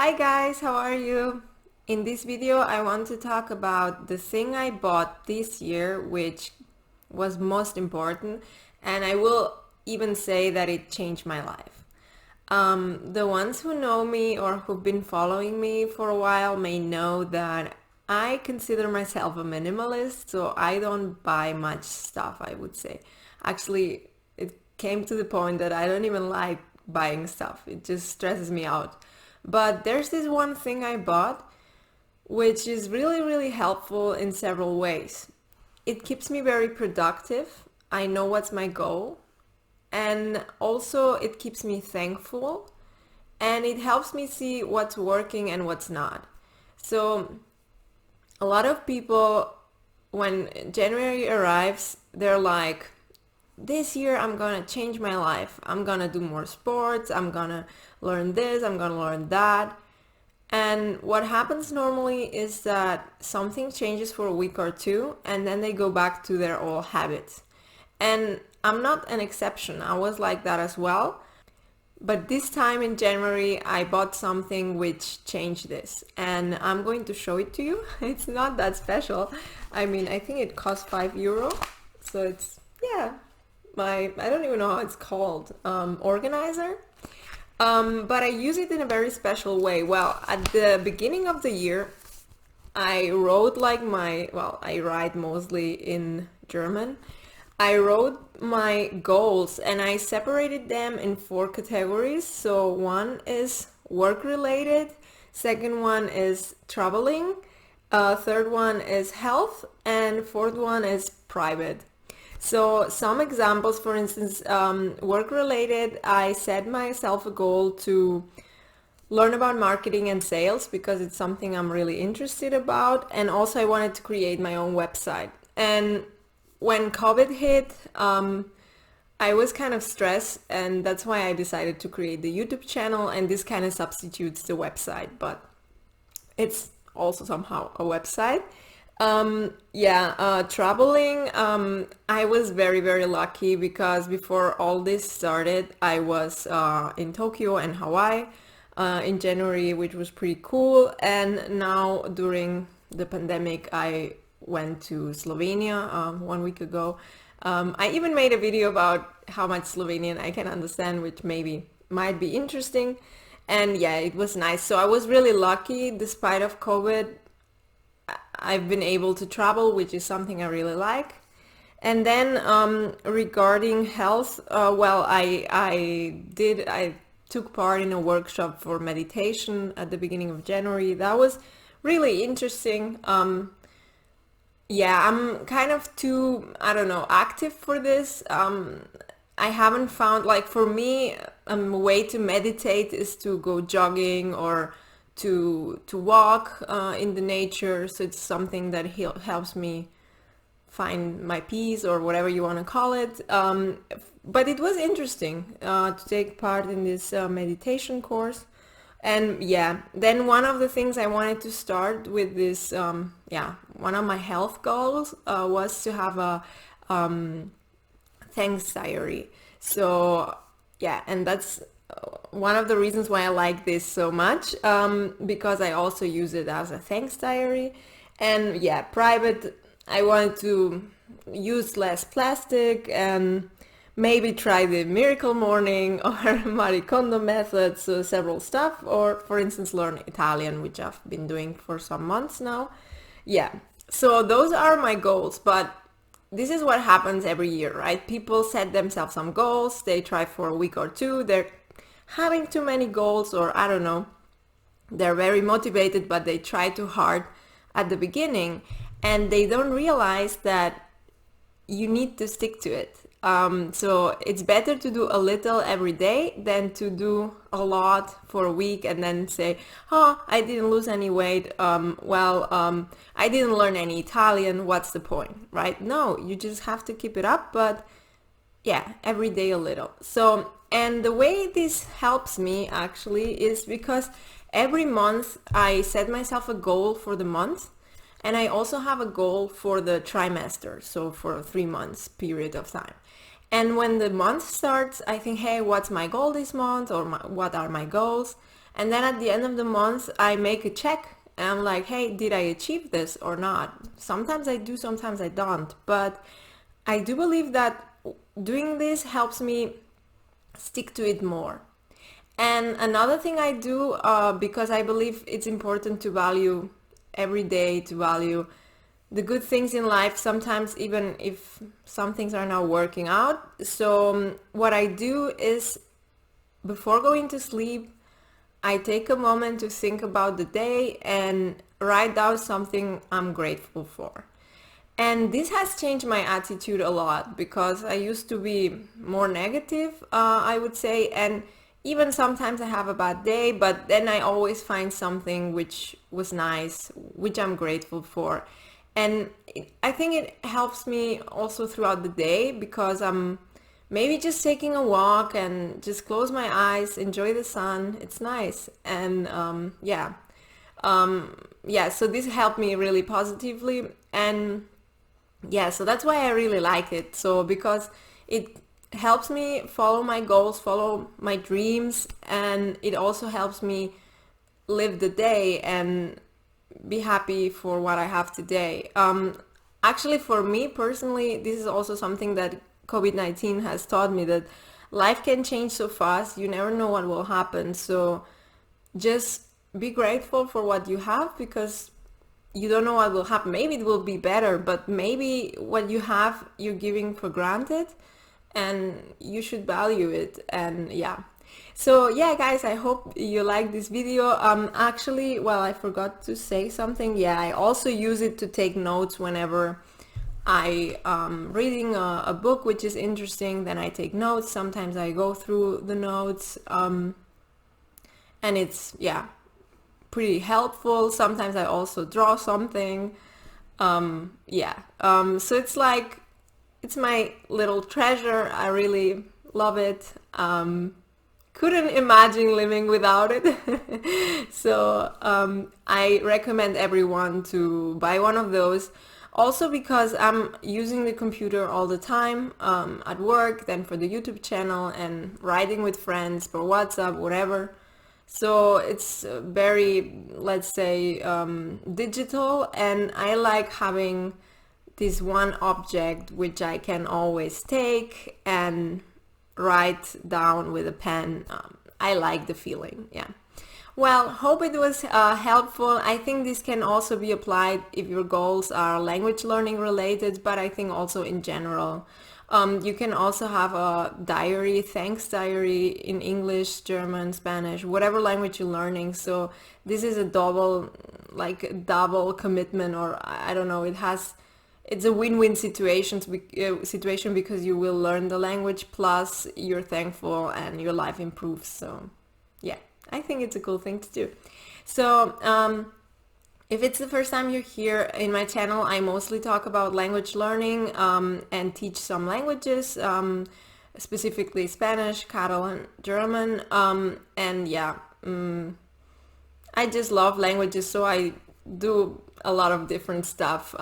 Hi guys, how are you? In this video, I want to talk about the thing I bought this year, which was most important, and I will even say that it changed my life. The ones who know me or who've been following me for a while may know that I consider myself a minimalist, so I don't buy much stuff, I would say. Actually, it came to the point that I don't even like buying stuff. It just stresses me out. But there's this one thing I bought which is really, really helpful in several ways. It keeps me very productive. I know what's my goal. And also, it keeps me thankful. And it helps me see what's working and what's not. So, a lot of people, when January arrives, they're like, this year I'm gonna change my life. I'm gonna do more sports. I'm gonna learn this. I'm gonna learn that. And what happens normally is that something changes for a week or two and then they go back to their old habits. And I'm not an exception. I was like that as well. But this time in January, I bought something which changed this. And I'm going to show it to you. It's not that special. I mean, I think it cost €5. So it's, yeah, I don't even know how it's called, organizer. But I use it in a very special way. Well, at the beginning of the year, I wrote I write mostly in German. I wrote my goals and I separated them in four categories. So one is work related, second one is traveling, third one is health, and fourth one is private. So some examples, for instance, work related, I set myself a goal to learn about marketing and sales because it's something I'm really interested about. And also I wanted to create my own website. And when COVID hit, I was kind of stressed and that's why I decided to create the YouTube channel, and this kind of substitutes the website, but it's also somehow a website. Traveling, I was very, very lucky because before all this started, I was in Tokyo and Hawaii in January, which was pretty cool. And now during the pandemic, I went to Slovenia 1 week ago. I even made a video about how much Slovenian I can understand, which maybe might be interesting. And yeah, it was nice. So I was really lucky despite of COVID. I've been able to travel, which is something I really like. And then regarding health, I took part in a workshop for meditation at the beginning of January. That was really interesting. I'm kind of too, I don't know, active for this. I haven't found, like, for me, a way to meditate is to go jogging or to walk in the nature. So it's something that helps me find my peace or whatever you want to call it. But it was interesting to take part in this meditation course. And yeah, then one of the things I wanted to start with this, one of my health goals was to have a thanks diary. So yeah, and that's one of the reasons why I like this so much, because I also use it as a thanks diary. And yeah, private, I wanted to use less plastic and maybe try the miracle morning or Marie Kondo method, so several stuff, or for instance learn Italian, which I've been doing for some months now. Yeah, so those are my goals, but this is what happens every year, right? People set themselves some goals, they try for a week or two, they're having too many goals, or I don't know, they're very motivated but they try too hard at the beginning and they don't realize that you need to stick to it. So it's better to do a little every day than to do a lot for a week and then say, oh, I didn't lose any weight. I didn't learn any Italian. What's the point, right? No, you just have to keep it up, but yeah, every day a little. So, and the way this helps me actually is because every month I set myself a goal for the month, and I also have a goal for the trimester, so for a 3 months period of time. And when the month starts, I think, hey, what's my goal this month, or what are my goals? And then at the end of the month, I make a check and I'm like, hey, did I achieve this or not? Sometimes I do, sometimes I don't. But I do believe that doing this helps me stick to it more. And another thing I do, because I believe it's important to value every day, to value the good things in life, sometimes even if some things are not working out. So what I do is before going to sleep, I take a moment to think about the day and write down something I'm grateful for. And this has changed my attitude a lot because I used to be more negative, I would say, and even sometimes I have a bad day, but then I always find something which was nice, which I'm grateful for. And I think it helps me also throughout the day because I'm maybe just taking a walk and just close my eyes, enjoy the sun. It's nice. And yeah, so this helped me really positively. And yeah, so that's why I really like it. So because it helps me follow my goals, follow my dreams, and it also helps me live the day and be happy for what I have today. Actually, for me personally, this is also something that COVID-19 has taught me, that life can change so fast. You never know what will happen. So just be grateful for what you have because you don't know what will happen. Maybe it will be better, but maybe what you have, you're giving for granted and you should value it. And yeah. So yeah, guys, I hope you like this video. Actually, well, I forgot to say something. Yeah, I also use it to take notes whenever I reading a book which is interesting, then I take notes. Sometimes I go through the notes, and it's, yeah, pretty helpful. Sometimes I also draw something. So it's like, it's my little treasure. I really love it. Couldn't imagine living without it. So I recommend everyone to buy one of those. Also because I'm using the computer all the time, at work, then for the YouTube channel and writing with friends for WhatsApp, whatever. So it's very, let's say, digital, and I like having this one object which I can always take and write down with a pen. I like the feeling, yeah. Well, hope it was helpful. I think this can also be applied if your goals are language learning related, but I think also in general. You can also have a diary, thanks diary in English, German, Spanish, whatever language you're learning. So this is a double commitment, or I don't know, it's a win-win situation because you will learn the language plus you're thankful and your life improves. So yeah, I think it's a cool thing to do. So if it's the first time you're here in my channel, I mostly talk about language learning and teach some languages, specifically Spanish, Catalan, German, and yeah, I just love languages, so I do a lot of different stuff.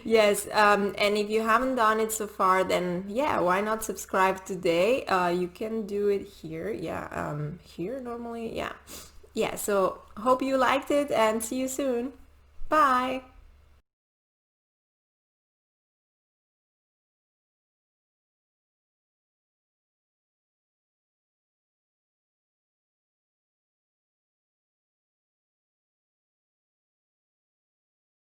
Yes, and if you haven't done it so far, then yeah, why not subscribe today? You can do it here, yeah, here normally, yeah. Yeah, so hope you liked it and see you soon. Bye!